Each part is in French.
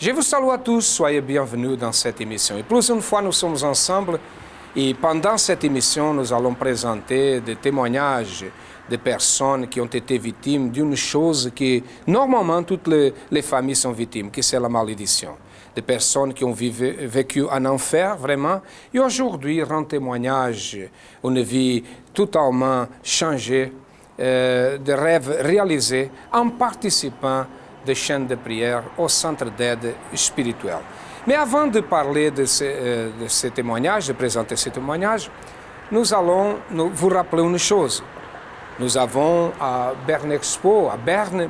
Je vous salue à tous, soyez bienvenus dans cette émission. Et plus une fois, nous sommes ensemble et pendant cette émission, nous allons présenter des témoignages de personnes qui ont été victimes d'une chose que normalement toutes les familles sont victimes, que c'est la malédiction. Des personnes qui ont vécu un enfer vraiment et aujourd'hui rendent témoignage d'une vie totalement changée, de rêves réalisés en participant de chaînes de prière au centre d'aide spirituelle. Mais avant de parler de ces témoignages, de présenter ces témoignages, nous allons vous rappeler une chose. Nous avons à Berne Expo, à Berne,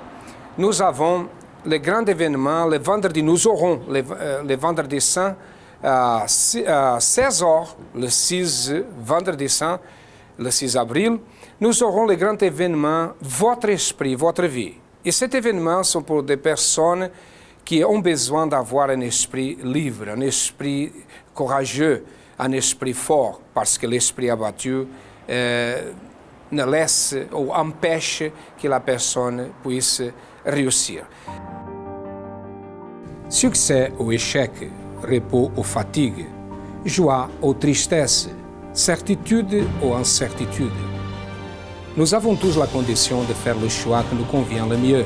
nous avons le grand événement, le vendredi, nous aurons le vendredi saint à 16h, le 6 vendredi saint, le 6 avril, nous aurons le grand événement Votre Esprit, Votre Vie. Et cet événement sont pour des personnes qui ont besoin d'avoir un esprit libre, un esprit courageux, un esprit fort, parce que l'esprit abattu ne laisse ou empêche que la personne puisse réussir. Succès ou échec, repos ou fatigue, joie ou tristesse, certitude ou incertitude. Nous avons tous la condition de faire le choix qui nous convient le mieux,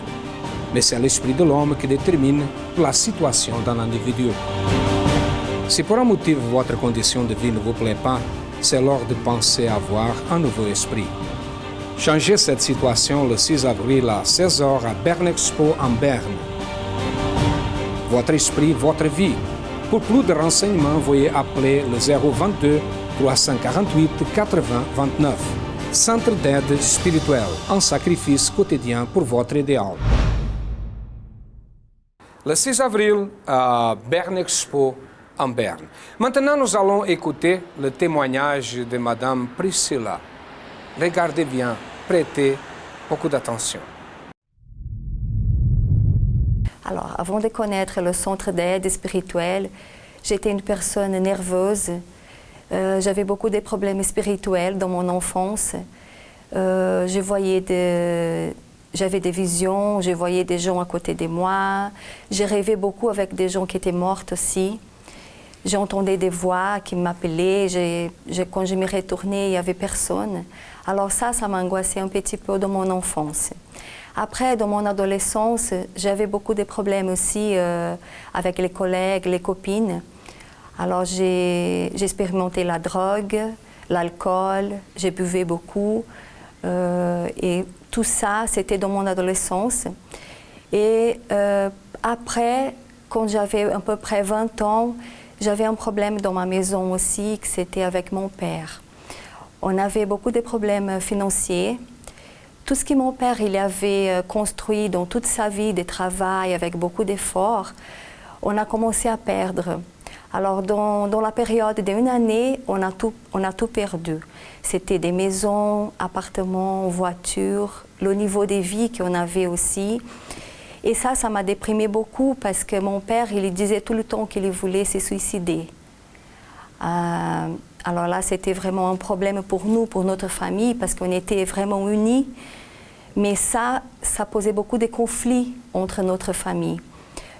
mais c'est l'esprit de l'homme qui détermine la situation d'un individu. Si pour un motif votre condition de vie ne vous plaît pas, c'est l'heure de penser à avoir un nouveau esprit. Changez cette situation le 6 avril à 16h à Berne Expo en Berne. Votre esprit, votre vie. Pour plus de renseignements, veuillez appeler le 022 348 80 29. Centre d'aide spirituelle, un sacrifice quotidien pour votre idéal. Le 6 avril à Berne Expo en Berne. Maintenant, nous allons écouter le témoignage de Madame Priscilla. Regardez bien, prêtez beaucoup d'attention. Alors, avant de connaître le centre d'aide spirituelle, j'étais une personne nerveuse. J'avais beaucoup de problèmes spirituels dans mon enfance. J'avais des visions, je voyais des gens à côté de moi. J'ai rêvé beaucoup avec des gens qui étaient morts aussi. J'entendais des voix qui m'appelaient. Quand je me retournais, il n'y avait personne. Alors ça m'angoissait un petit peu dans mon enfance. Après, dans mon adolescence, j'avais beaucoup de problèmes aussi avec les collègues, les copines. Alors j'ai expérimenté la drogue, l'alcool, j'ai buvais beaucoup. Et tout ça, c'était dans mon adolescence. Et après, quand j'avais à peu près 20 ans, j'avais un problème dans ma maison aussi, que c'était avec mon père. On avait beaucoup de problèmes financiers. Tout ce que mon père il avait construit dans toute sa vie de travail avec beaucoup d'efforts, on a commencé à perdre. Alors dans la période d'une année, on a tout perdu. C'était des maisons, appartements, voitures, le niveau de vie qu'on avait aussi. Et ça m'a déprimé beaucoup parce que mon père, il disait tout le temps qu'il voulait se suicider. Alors là, c'était vraiment un problème pour nous, pour notre famille, parce qu'on était vraiment unis. Mais ça posait beaucoup de conflits entre notre famille.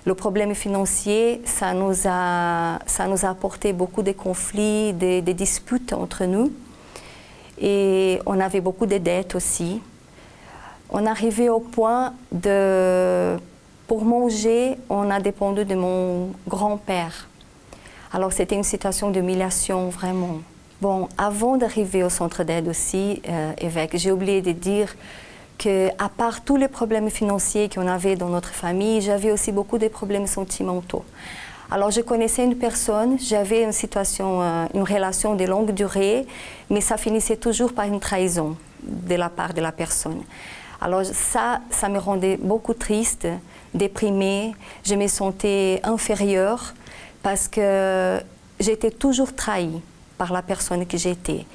Le problème financier, ça nous a apporté beaucoup de conflits, des disputes entre nous. Et on avait beaucoup de dettes aussi. On arrivait au point pour manger, on a dépendu de mon grand-père. Alors c'était une situation d'humiliation vraiment. Bon, avant d'arriver au centre d'aide aussi, évêque, j'ai oublié de dire qu'à part tous les problèmes financiers qu'on avait dans notre famille, j'avais aussi beaucoup de problèmes sentimentaux. Alors je connaissais une personne, j'avais une relation de longue durée, mais ça finissait toujours par une trahison de la part de la personne. Alors ça me rendait beaucoup triste, déprimée, je me sentais inférieure parce que j'étais toujours trahie par la personne que j'étais.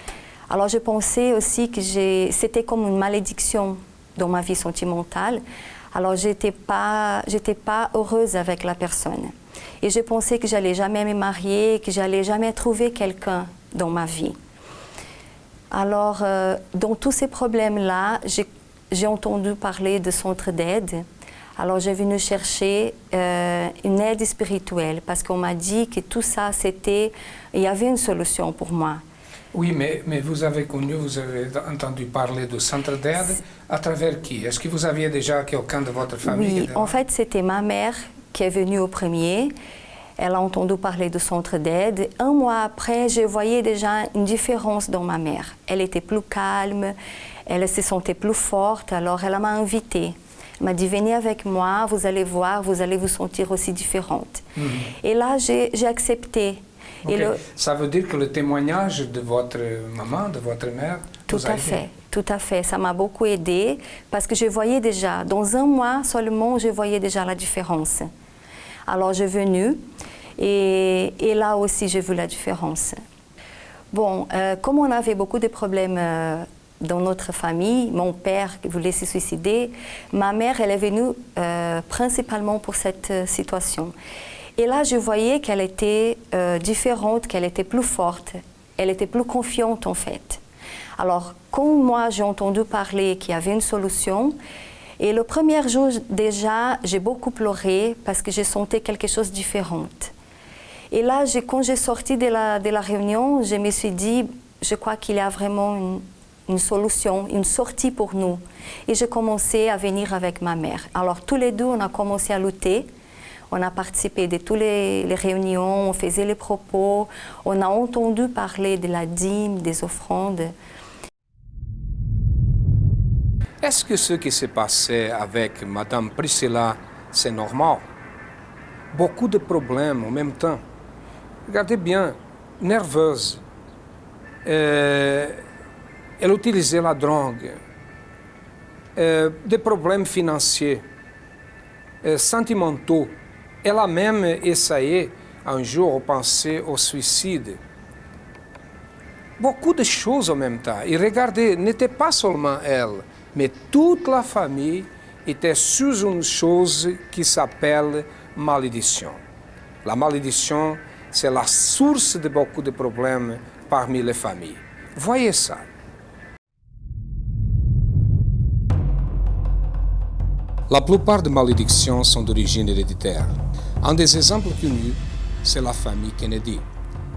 Alors je pensais aussi que c'était comme une malédiction dans ma vie sentimentale. Alors j'étais pas heureuse avec la personne. Et je pensais que j'allais jamais me marier, que j'allais jamais trouver quelqu'un dans ma vie. Alors dans tous ces problèmes-là, j'ai entendu parler de centre d'aide. Alors j'ai venu chercher une aide spirituelle parce qu'on m'a dit que tout ça, il y avait une solution pour moi. Oui, mais vous avez connu, vous avez entendu parler du centre d'aide à travers qui? Est-ce que vous aviez déjà quelqu'un de votre famille? Oui, en fait, c'était ma mère qui est venue au premier. Elle a entendu parler du centre d'aide. Un mois après, je voyais déjà une différence dans ma mère. Elle était plus calme, elle se sentait plus forte, alors elle m'a invitée. Elle m'a dit, venez avec moi, vous allez voir, vous allez vous sentir aussi différente. Et là, j'ai accepté. Okay. Et ça veut dire que le témoignage de votre maman, de votre mère, tout à fait, tout à fait. Ça m'a beaucoup aidée parce que je voyais déjà, dans un mois seulement, je voyais déjà la différence. Alors, je suis venue et là aussi, j'ai vu la différence. Bon, comme on avait beaucoup de problèmes dans notre famille, mon père voulait se suicider, ma mère, elle est venue principalement pour cette situation. Et là, je voyais qu'elle était différente, qu'elle était plus forte, elle était plus confiante en fait. Alors, quand moi, j'ai entendu parler qu'il y avait une solution, et le premier jour déjà, j'ai beaucoup pleuré parce que je sentais quelque chose de différent. Et là, quand j'ai sorti de la réunion, je me suis dit, je crois qu'il y a vraiment une solution, une sortie pour nous. Et j'ai commencé à venir avec ma mère. Alors, tous les deux, on a commencé à lutter. On a participé de toutes les réunions, on faisait les propos, on a entendu parler de la dîme, des offrandes. Est-ce que ce qui s'est passé avec Madame Priscilla, c'est normal? Beaucoup de problèmes en même temps. Regardez bien, nerveuse. Elle utilisait la drogue. Des problèmes financiers, sentimentaux. Elle a même essayé un jour de penser au suicide. Beaucoup de choses en même temps. Et regardez, n'était pas seulement elle, mais toute la famille était sous une chose qui s'appelle malédiction. La malédiction, c'est la source de beaucoup de problèmes parmi les familles. Voyez ça. La plupart des malédictions sont d'origine héréditaire. Un des exemples connus, c'est la famille Kennedy.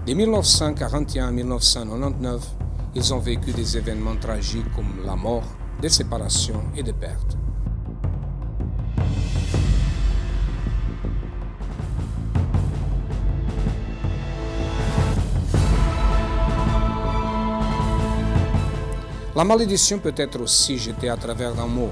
De 1941 à 1999, ils ont vécu des événements tragiques comme la mort, des séparations et des pertes. La malédiction peut être aussi jetée à travers un mot.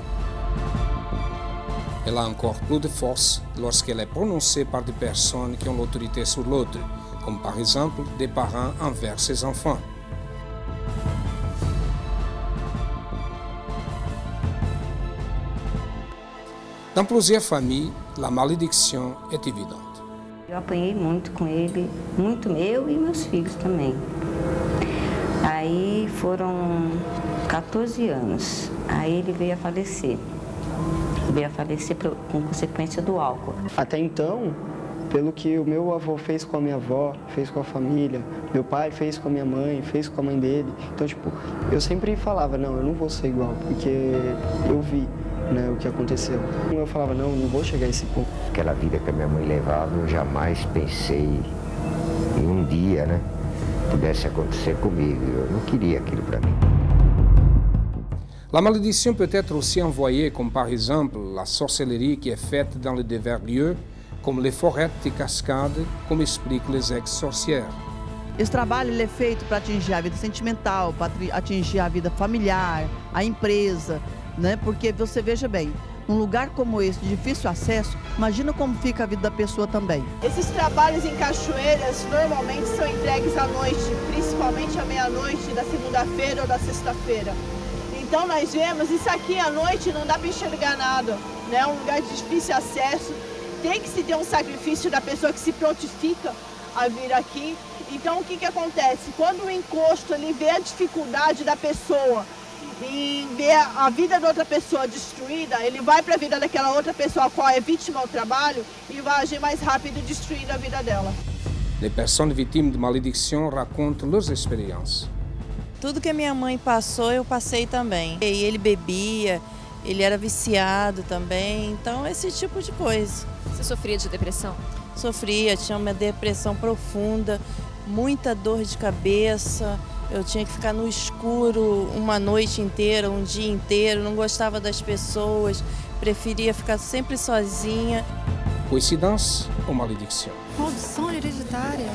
Elle a encore plus de force lorsqu'elle est prononcée par des personnes qui ont l'autorité sur l'autre, comme par exemple des parents envers ses enfants. Dans plusieurs familles, la malédiction est évidente. Eu apanhei muito com ele, muito eu e meus filhos também. Aí foram 14 anos, aí ele veio a falecer. Veio a falecer com consequência do álcool. Até então, pelo que o meu avô fez com a minha avó, fez com a família, meu pai fez com a minha mãe, fez com a mãe dele. Então, tipo, eu sempre falava, não, eu não vou ser igual, porque eu vi, né, o que aconteceu. Eu falava, não, não vou chegar a esse ponto. Aquela vida que a minha mãe levava, eu jamais pensei em um dia, né, pudesse acontecer comigo. Eu não queria aquilo para mim. La malédiction peut être aussi envoyée, comme par exemple la sorcellerie qui est faite dans les divers lieux, comme les forêts et cascades, comme expliquent les ex-sorcières. Esse trabalho ele é feito para atingir a vida sentimental, para atingir a vida familiar, a empresa, né? Porque você veja bem, num lugar como esse, de difícil acesso, imagina como fica a vida da pessoa também. Esses trabalhos em cachoeiras normalmente são entregues à noite, principalmente à meia-noite da segunda-feira ou da sexta-feira. Então nós vemos, isso aqui à noite não dá para enxergar nada, né? É um lugar de difícil acesso, tem que se ter um sacrifício da pessoa que se prontifica a vir aqui. Então o que acontece? Quando o encosto ele vê a dificuldade da pessoa e vê a vida da outra pessoa destruída, ele vai para a vida daquela outra pessoa a qual é vítima ao trabalho e vai agir mais rápido destruindo a vida dela. Les personnes victimes de malédiction racontent leurs expériences. Tudo que a minha mãe passou, eu passei também. E ele bebia, ele era viciado também, então esse tipo de coisa. Você sofria de depressão? Sofria, tinha uma depressão profunda, muita dor de cabeça, eu tinha que ficar no escuro uma noite inteira, um dia inteiro, não gostava das pessoas, preferia ficar sempre sozinha. Coincidência ou maledicção? Maldição hereditária?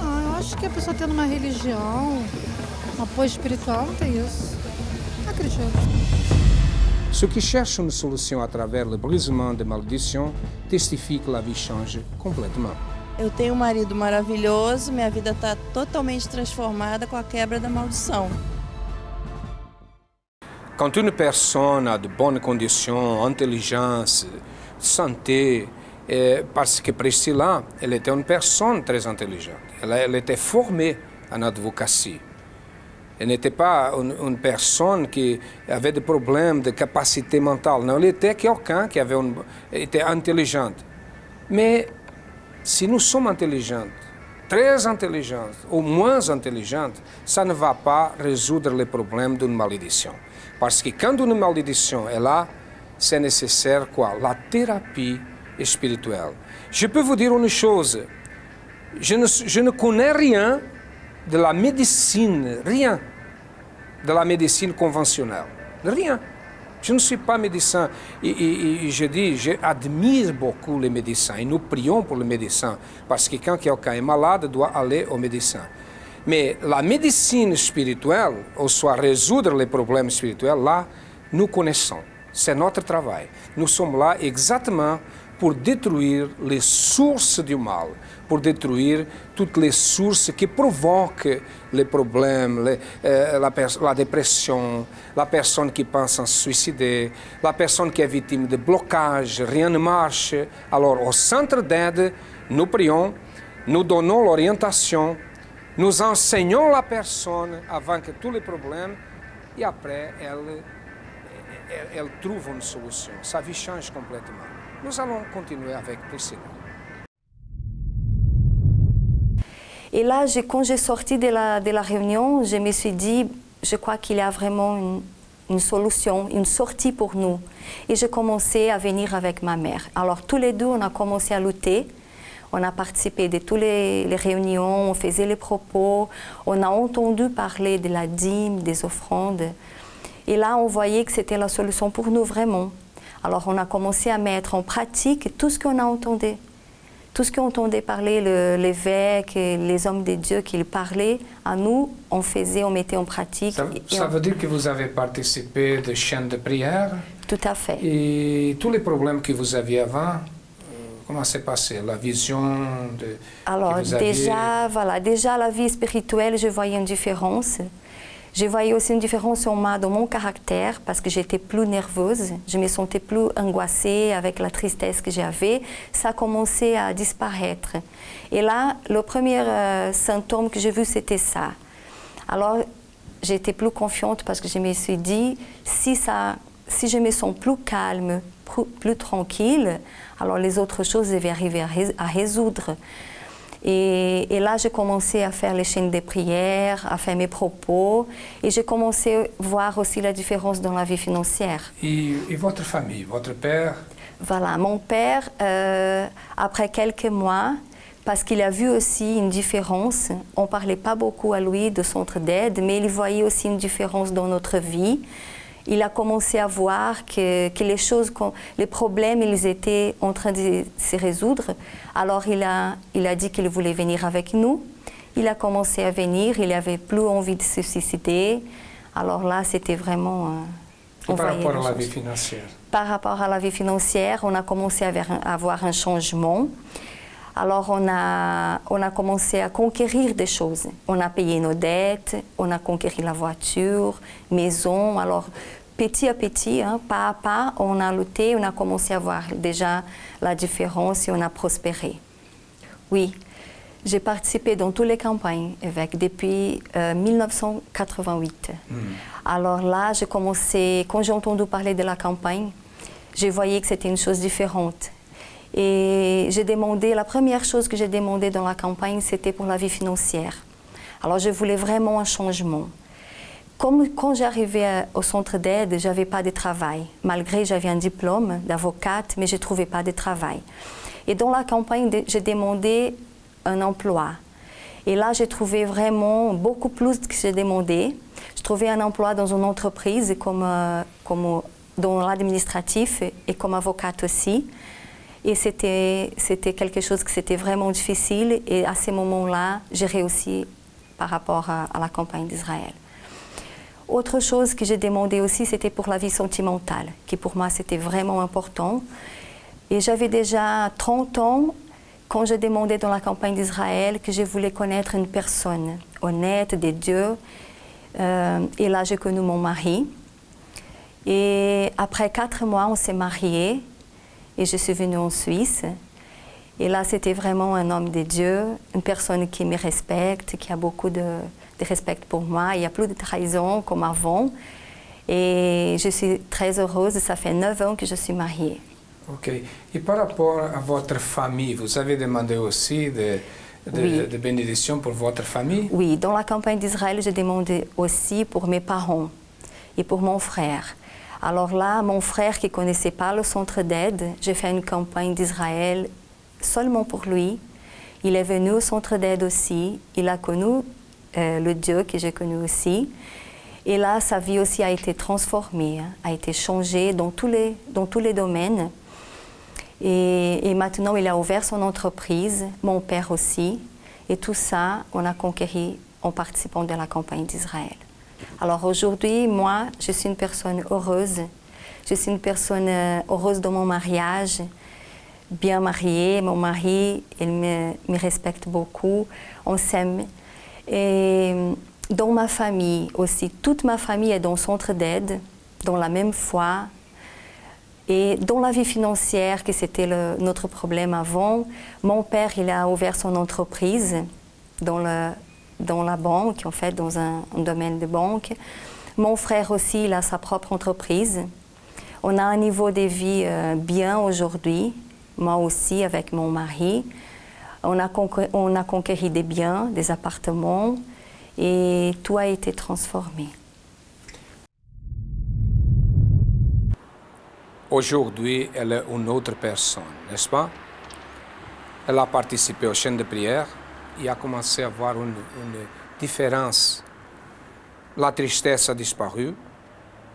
Eu acho que a pessoa tendo uma religião, um apoio espiritual, não tem isso. Não acredito. Ceux qui cherchent une solution à travers le brisement des malédictions testifient que la vie change complètement. Eu tenho um marido maravilhoso, minha vida está totalmente transformada com a quebra da maldição. Quand une personne a de bonnes conditions, intelligence, santé, parce que Priscilla, elle était une personne très intelligente. Elle était formée en advocacy. Elle n'était pas une personne qui avait des problèmes de capacité mentale. Non, elle était quelqu'un qui était intelligente. Mais si nous sommes intelligents, très intelligents ou moins intelligents, ça ne va pas résoudre les problèmes d'une malédiction. Parce que quand une malédiction est là, c'est nécessaire quoi? La thérapie spirituelle. Je peux vous dire une chose, je ne connais rien de la médecine, rien de la médecine conventionnelle, rien. Je ne suis pas médecin et je dis, j'admire beaucoup les médecins et nous prions pour les médecins parce que quand quelqu'un est malade, il doit aller au médecin. Mais la médecine spirituelle, ou soit résoudre les problèmes spirituels, là, nous connaissons. C'est notre travail. Nous sommes là exactement pour détruire les sources du mal, pour détruire toutes les sources qui provoquent les problèmes, la dépression, la personne qui pense à se suicider, la personne qui est victime de blocage, rien ne marche. Alors, au centre d'aide, nous prions, nous donnons l'orientation, nous enseignons la personne avant que tous les problèmes, et après, elle trouve une solution. Sa vie change complètement. Nous allons continuer avec Priscilla. Et là, quand j'ai sorti de la réunion, je me suis dit, je crois qu'il y a vraiment une solution, une sortie pour nous. Et j'ai commencé à venir avec ma mère. Alors tous les deux, on a commencé à lutter. On a participé de toutes les réunions, on faisait les propos, on a entendu parler de la dîme, des offrandes. Et là, on voyait que c'était la solution pour nous vraiment. Alors on a commencé à mettre en pratique tout ce qu'on a entendu. Tout ce qu'on entendait parler, l'évêque, les hommes de Dieu qui parlaient, à nous, on faisait, on mettait en pratique. Ça veut dire que vous avez participé de chaînes de prière? Tout à fait. Et tous les problèmes que vous aviez avant, comment s'est passé? La vision de... Alors déjà la vie spirituelle, je voyais une différence. Je voyais aussi une différence dans mon caractère parce que j'étais plus nerveuse, je me sentais plus angoissée avec la tristesse que j'avais. Ça a commencé à disparaître. Et là, le premier symptôme que j'ai vu, c'était ça. Alors, j'étais plus confiante parce que je me suis dit, si je me sens plus calme, plus tranquille, alors les autres choses devaient arriver à résoudre. Et là, j'ai commencé à faire les chaînes de prière, à faire mes propos, et j'ai commencé à voir aussi la différence dans la vie financière. Et votre famille, votre père? Voilà, mon père, après quelques mois, parce qu'il a vu aussi une différence, on ne parlait pas beaucoup à lui de centre d'aide, mais il voyait aussi une différence dans notre vie. Il a commencé à voir que les problèmes, ils étaient en train de se résoudre. Alors il a dit qu'il voulait venir avec nous. Il a commencé à venir, il n'avait plus envie de se suicider. Alors là, c'était vraiment... par rapport à la vie financière? Par rapport à la vie financière, on a commencé à avoir un changement. Alors on a commencé à conquérir des choses. On a payé nos dettes, on a conquéri la voiture, maison. Alors petit à petit, pas à pas, on a lutté, on a commencé à voir déjà la différence et on a prospéré. Oui, j'ai participé dans toutes les campagnes depuis 1988. Alors là, j'ai commencé, quand j'ai entendu parler de la campagne, je voyais que c'était une chose différente. Et j'ai demandé, la première chose que j'ai demandé dans la campagne, c'était pour la vie financière. Alors je voulais vraiment un changement. Comme quand j'arrivais au centre d'aide, je n'avais pas de travail. Malgré j'avais un diplôme d'avocate, mais je ne trouvais pas de travail. Et dans la campagne, j'ai demandé un emploi. Et là, j'ai trouvé vraiment beaucoup plus que j'ai demandé. Je trouvais un emploi dans une entreprise comme dans l'administratif et comme avocate aussi. Et c'était quelque chose qui était vraiment difficile. Et à ce moment-là, j'ai réussi par rapport à la campagne d'Israël. Autre chose que j'ai demandé aussi, c'était pour la vie sentimentale, qui pour moi c'était vraiment important. Et j'avais déjà 30 ans quand j'ai demandé dans la campagne d'Israël que je voulais connaître une personne honnête, de Dieu. Et là, j'ai connu mon mari. Et après 4 mois, on s'est mariés et je suis venue en Suisse. Et là, c'était vraiment un homme de Dieu, une personne qui me respecte, qui a beaucoup de respect pour moi. Il n'y a plus de trahison comme avant. Et je suis très heureuse. Ça fait 9 ans que je suis mariée. Ok. Et par rapport à votre famille, vous avez demandé aussi de bénédiction pour votre famille? Oui, dans la campagne d'Israël, j'ai demandé aussi pour mes parents et pour mon frère. Alors là, mon frère qui ne connaissait pas le centre d'aide, j'ai fait une campagne d'Israël seulement pour lui. Il est venu au centre d'aide aussi. Il a connu le Dieu que j'ai connu aussi. Et là, sa vie aussi a été transformée, a été changée dans tous les domaines. Et maintenant, il a ouvert son entreprise, mon père aussi. Et tout ça, on a conquéri en participant de la campagne d'Israël. Alors aujourd'hui, moi, je suis une personne heureuse. Je suis une personne heureuse dans mon mariage, bien mariée. Mon mari, il me respecte beaucoup. On s'aime. Et dans ma famille aussi, toute ma famille est dans le centre d'aide, dans la même foi. Et dans la vie financière, que c'était notre problème avant, mon père, il a ouvert son entreprise dans la banque, en fait, dans un domaine de banque. Mon frère aussi, il a sa propre entreprise. On a un niveau de vie bien aujourd'hui, moi aussi avec mon mari. On a conquéri des biens, des appartements, et tout a été transformé. Aujourd'hui, elle est une autre personne, n'est-ce pas? Elle a participé aux chaînes de prière et a commencé à voir une différence. La tristesse a disparu,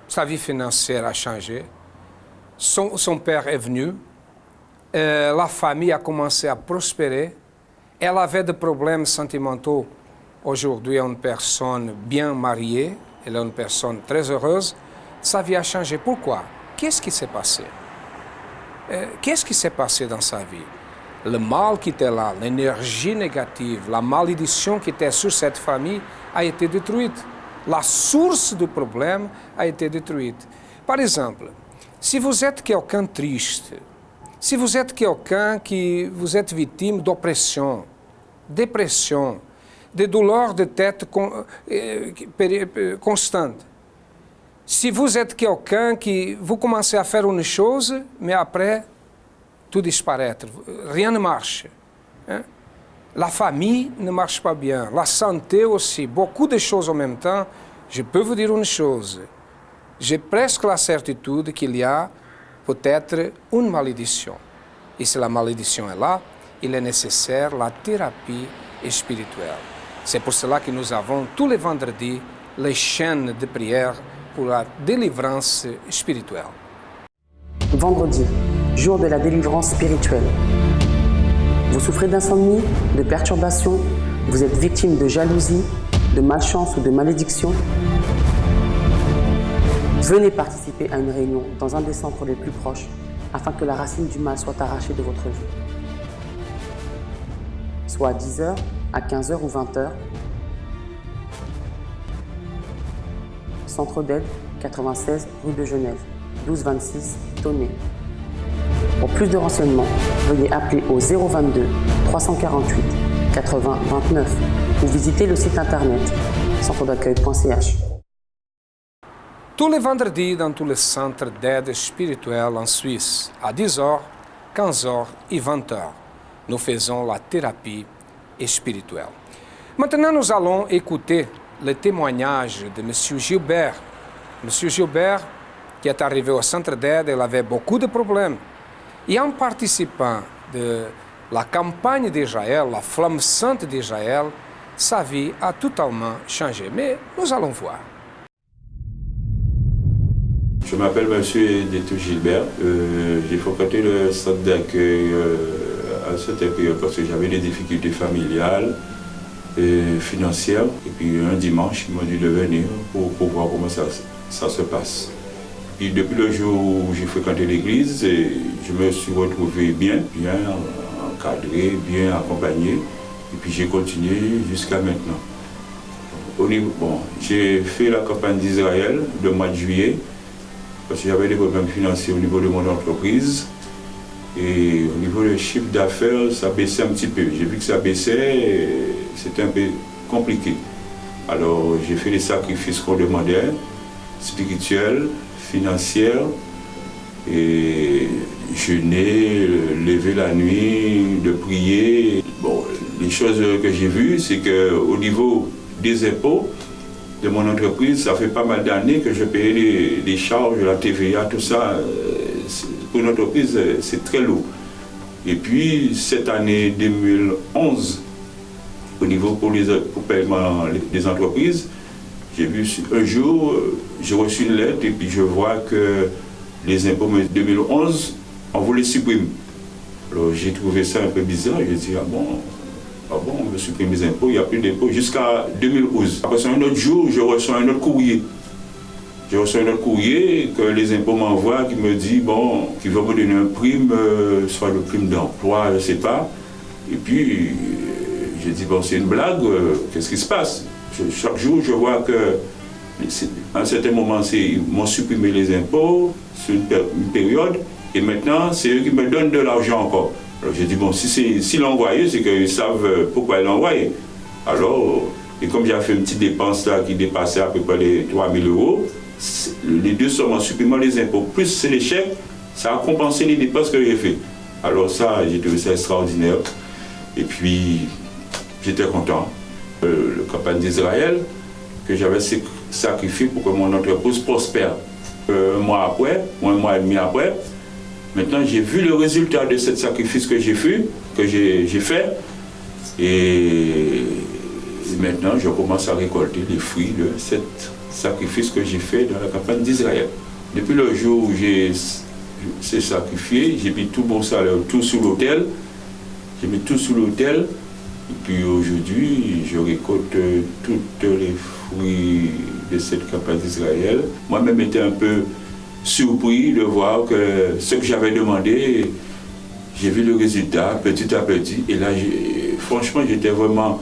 sa vie financière a changé, son père est venu, la famille a commencé à prospérer, elle avait des problèmes sentimentaux. Aujourd'hui, elle est une personne bien mariée, elle est une personne très heureuse, sa vie a changé. Pourquoi? Qu'est-ce qui s'est passé? Qu'est-ce qui s'est passé dans sa vie? Le mal qui était là, l'énergie négative, la malédiction qui était sur cette famille a été détruite. La source du problème a été détruite. Par exemple, si vous êtes quelqu'un triste, si vous êtes quelqu'un qui vous êtes victime d'oppression, dépression, de douleurs de tête constantes, si vous êtes quelqu'un qui vous commencez à faire une chose, mais après, tout disparaît, rien ne marche. Hein? La famille ne marche pas bien, la santé aussi, beaucoup de choses en même temps. Je peux vous dire une chose, j'ai presque la certitude qu'il y a peut-être une malédiction. Et si la malédiction est là, il est nécessaire la thérapie spirituelle. C'est pour cela que nous avons tous les vendredis les chaînes de prière pour la délivrance spirituelle. Vendredi, jour de la délivrance spirituelle. Vous souffrez d'insomnie, de perturbations, vous êtes victime de jalousie, de malchance ou de malédiction. Venez participer à une réunion dans un des centres les plus proches afin que la racine du mal soit arrachée de votre vie. Soit à 10h, à 15h ou 20h. Centre d'aide, 96 rue de Genève, 1226 Tonnet. Pour plus de renseignements, veuillez appeler au 022 348 80 29 ou visiter le site internet centredaccueil.ch. Tous les vendredis, dans tous les centres d'aide spirituelle en Suisse, à 10h, 15h et 20h, nous faisons la thérapie spirituelle. Maintenant, nous allons écouter le témoignage de M. Gilbert. M. Gilbert, qui est arrivé au centre d'aide, il avait beaucoup de problèmes. Et en participant de la campagne d'Israël, la flamme sainte d'Israël, sa vie a totalement changé. Mais nous allons voir. Je m'appelle M. Détou Gilbert. J'ai fréquenté le centre d'accueil à cette période parce que j'avais des difficultés familiales et financières. Et puis un dimanche, ils m'ont dit de venir pour voir comment ça se passe. Et depuis le jour où j'ai fréquenté l'église, je me suis retrouvé bien encadré, bien accompagné. Et puis j'ai continué jusqu'à maintenant. J'ai fait la campagne d'Israël le mois de juillet parce que j'avais des problèmes financiers au niveau de mon entreprise. Et au niveau du chiffre d'affaires, ça baissait un petit peu. J'ai vu que ça baissait, c'était un peu compliqué. Alors j'ai fait les sacrifices qu'on demandait, spirituels, financiers, et jeûner, lever la nuit, de prier. Bon, les choses que j'ai vues, c'est qu'au niveau des impôts de mon entreprise, ça fait pas mal d'années que je payais les charges, la TVA, tout ça. Pour une entreprise, c'est très lourd. Et puis, cette année 2011, au niveau pour paiement des entreprises, j'ai vu un jour, j'ai reçu une lettre et puis je vois que les impôts de 2011, on vous les supprime. Alors j'ai trouvé ça un peu bizarre, j'ai dit, ah bon, on me supprime les impôts, il n'y a plus d'impôts jusqu'à 2012. Après un autre jour, je reçois un autre courrier. Je reçois un autre courrier que les impôts m'envoient qui me dit, bon, qu'ils vont me donner un prime, soit le prime d'emploi, je ne sais pas. Et puis, j'ai dit, bon, c'est une blague, qu'est-ce qui se passe? Chaque jour, je vois que, à un certain moment, ils m'ont supprimé les impôts sur une période, et maintenant, c'est eux qui me donnent de l'argent encore. Alors j'ai dit, bon, s'ils l'ont envoyé, c'est qu'ils savent pourquoi ils l'ont envoyé. Alors, et comme j'ai fait une petite dépense là qui dépassait à peu près les 3 000 €, les deux sommes en supprimant les impôts, plus les chèques, ça a compensé les dépenses que j'ai fait. Alors ça, j'ai trouvé ça extraordinaire. Et puis, j'étais content. Le campagne d'Israël, que j'avais sacrifié pour que mon entreprise prospère. Un mois après, ou un mois et demi après, maintenant j'ai vu le résultat de ce sacrifice que j'ai fait. Et maintenant, je commence à récolter les fruits de ce sacrifice que j'ai fait dans la campagne d'Israël. Depuis le jour où j'ai sacrifié, j'ai mis tout mon salaire, tout sous l'autel. J'ai mis tout sous l'autel. Et puis aujourd'hui, je récolte tous les fruits de cette campagne d'Israël. Moi-même j'étais un peu surpris de voir que ce que j'avais demandé, j'ai vu le résultat petit à petit. Et là, franchement, j'étais vraiment...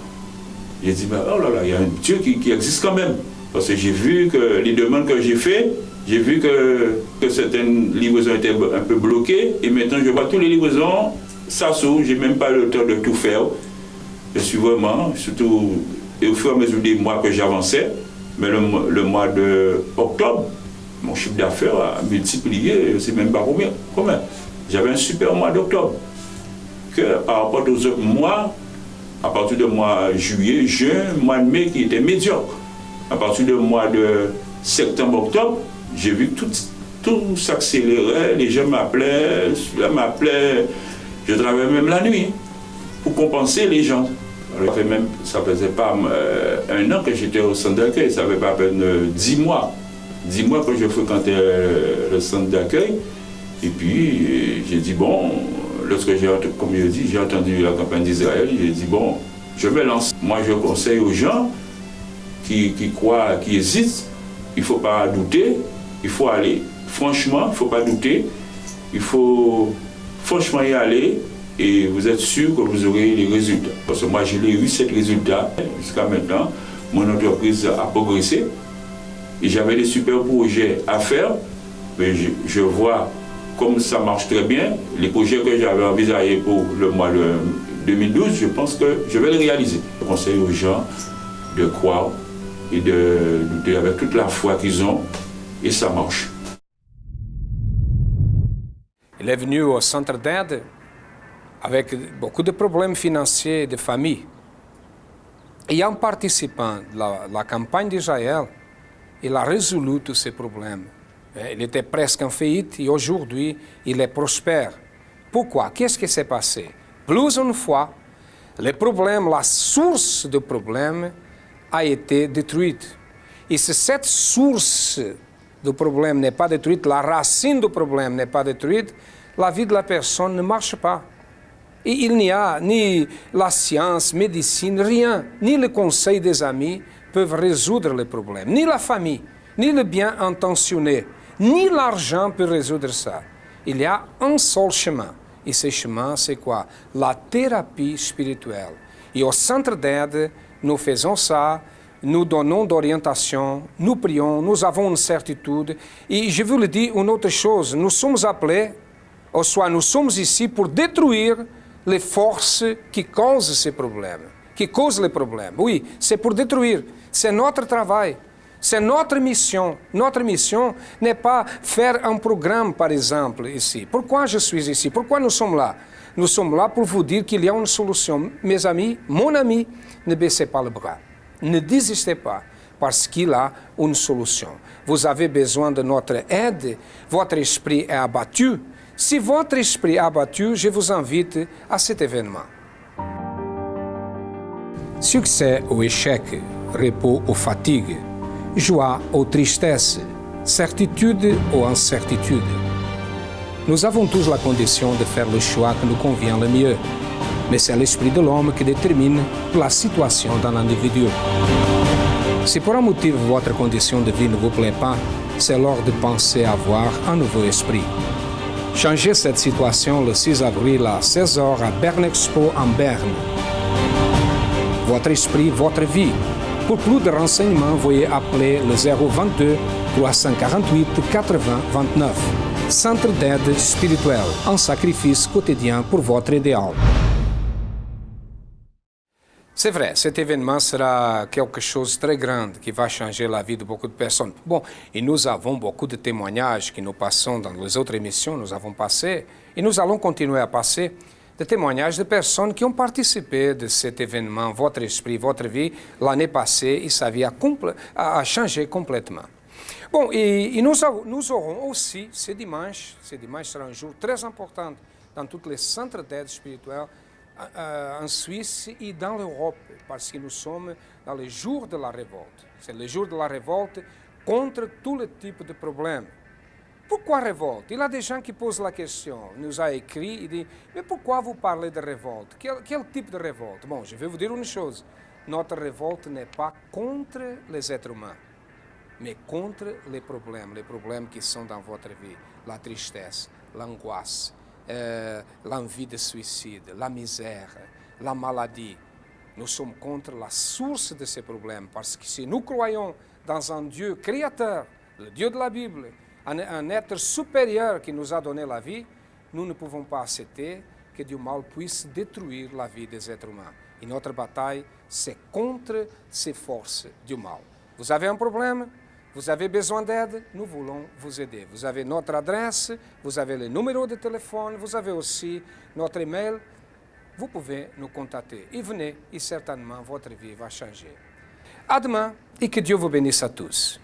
J'ai dit, oh là là, il y a un Dieu qui existe quand même. Parce que j'ai vu que les demandes que j'ai faites, j'ai vu que certaines livraisons étaient un peu bloquées. Et maintenant, je vois toutes les livraisons, ça s'ouvre, je n'ai même pas le temps de tout faire. Je suis vraiment, surtout, et au fur et à mesure des mois que j'avançais, mais le mois d'octobre, mon chiffre d'affaires a multiplié, je ne sais même pas combien. J'avais un super mois d'octobre. Que par rapport aux autres mois, à partir du mois juillet, juin, mois de mai qui était médiocre. À partir du mois de septembre, octobre, j'ai vu que tout s'accélérait, les gens m'appelaient, je travaillais même la nuit pour compenser les gens. Alors, ça faisait pas un an que j'étais au centre d'accueil, ça fait pas à peine 10 mois. 10 mois que je fréquentais le centre d'accueil. Et puis, j'ai dit, bon, lorsque comme je dis, j'ai entendu la campagne d'Israël, j'ai dit, bon, je me lance. Moi, je conseille aux gens qui croient, qui hésitent, il ne faut pas douter, il faut aller. Franchement, il ne faut pas douter, il faut franchement y aller et vous êtes sûr que vous aurez les résultats. Parce que moi, j'ai eu ces résultats. Jusqu'à maintenant, mon entreprise a progressé et j'avais des super projets à faire, mais je vois comme ça marche très bien. Les projets que j'avais envisagés pour le mois de 2012, je pense que je vais les réaliser. Je conseille aux gens de croire et de douter avec toute la foi qu'ils ont, et ça marche. Il est venu au centre d'aide avec beaucoup de problèmes financiers de famille. Et en participant à la campagne d'Israël, il a résolu tous ces problèmes. Il était presque en faillite et aujourd'hui, il est prospère. Pourquoi? Qu'est-ce qui s'est passé? Plus une fois, le problème, la source du problème a été détruite. Et si cette source du problème n'est pas détruite, la racine du problème n'est pas détruite, la vie de la personne ne marche pas. Et il n'y a ni la science, médecine, rien, ni le conseil des amis peuvent résoudre les problèmes, ni la famille, ni le bien intentionné, ni l'argent peut résoudre ça. Il y a un seul chemin. Et ce chemin, c'est quoi? La thérapie spirituelle. Et au centre d'aide, nous faisons ça, nous donnons d'orientation, nous prions, nous avons une certitude. Et je vous le dis une autre chose, nous sommes appelés, ou soit nous sommes ici pour détruire les forces qui causent ces problèmes, qui causent les problèmes. Oui, c'est pour détruire. C'est notre travail. C'est notre mission. Notre mission n'est pas faire un programme, par exemple, ici. Pourquoi je suis ici? Pourquoi nous sommes là? Nous sommes là pour vous dire qu'il y a une solution. Mes amis, mon ami, ne baissez pas le bras. Ne désistez pas, parce qu'il a une solution. Vous avez besoin de notre aide. Votre esprit est abattu. Si votre esprit est abattu, je vous invite à cet événement. Succès ou échec, repos ou fatigue, joie ou tristesse, certitude ou incertitude. Nous avons tous la condition de faire le choix qui nous convient le mieux, mais c'est l'esprit de l'homme qui détermine la situation d'un individu. Si pour un motif votre condition de vie ne vous plaît pas, c'est l'heure de penser à avoir un nouveau esprit. Changez cette situation le 6 avril à 16h à Berne Expo en Berne. Votre esprit, votre vie. Pour plus de renseignements, veuillez appeler le 022 348 80 29. Centre d'aide spirituelle, un sacrifice quotidien pour votre idéal. C'est vrai, cet événement sera quelque chose de très grand qui va changer la vie de beaucoup de personnes. Bon, et nous avons beaucoup de témoignages que nous passons dans les autres émissions, nous avons passé, et nous allons continuer à passer des témoignages de personnes qui ont participé de cet événement, votre esprit, votre vie, l'année passée, et sa vie a changé complètement. Bon, et nous aurons aussi ce dimanche sera un jour très important dans tous les centres d'aide spirituelle, en Suisse et dans l'Europe, parce que nous sommes dans le jour de la révolte. C'est le jour de la révolte contre tous les types de problèmes. Pourquoi révolte? Il y a des gens qui posent la question, nous a écrit, il dit, mais pourquoi vous parlez de révolte? Quel type de révolte? Bon, je vais vous dire une chose, notre révolte n'est pas contre les êtres humains, mais contre les problèmes qui sont dans votre vie, la tristesse, l'angoisse, l'envie de suicide, la misère, la maladie. Nous sommes contre la source de ces problèmes, parce que si nous croyons dans un Dieu créateur, le Dieu de la Bible, un être supérieur qui nous a donné la vie, nous ne pouvons pas accepter que du mal puisse détruire la vie des êtres humains. Et notre bataille, c'est contre ces forces du mal. Vous avez un problème? Vous avez besoin d'aide? Nous voulons vous aider. Vous avez notre adresse, vous avez le numéro de téléphone, vous avez aussi notre email. Vous pouvez nous contacter. Et venez, et certainement votre vie va changer. À demain, et que Dieu vous bénisse à tous.